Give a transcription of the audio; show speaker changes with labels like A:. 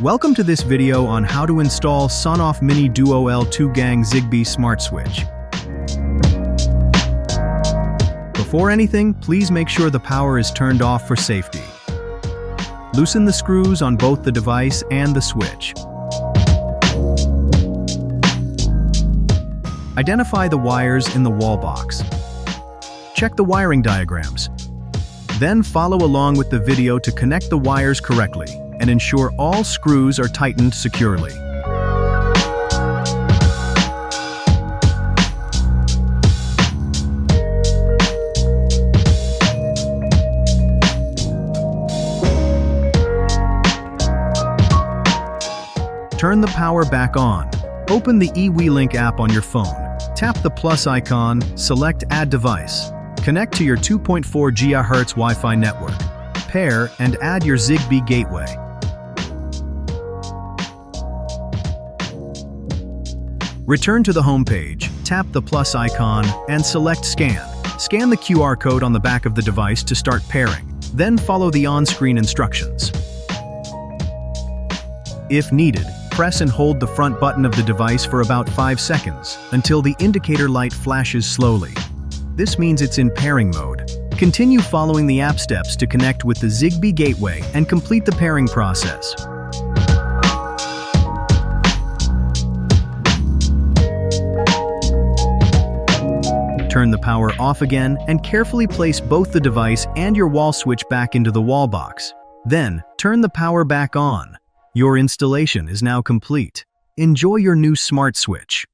A: Welcome to this video on how to install SONOFF Mini Duo L2 Gang Zigbee Smart Switch. Before anything, please make sure the power is turned off for safety. Loosen the screws on both the device and the switch. Identify the wires in the wall box. Check the wiring diagrams. Then follow along with the video to connect the wires correctly and ensure all screws are tightened securely. Turn the power back on. Open the eWeLink app on your phone. Tap the plus icon, select Add Device. Connect to your 2.4 GHz Wi-Fi network. Pair and add your Zigbee gateway. Return to the home page, tap the plus icon, and select Scan. Scan the QR code on the back of the device to start pairing. Then follow the on-screen instructions. If needed, press and hold the front button of the device for about 5 seconds until the indicator light flashes slowly. This means it's in pairing mode. Continue following the app steps to connect with the Zigbee gateway and complete the pairing process. Turn the power off again and carefully place both the device and your wall switch back into the wall box. Then, turn the power back on. Your installation is now complete. Enjoy your new smart switch.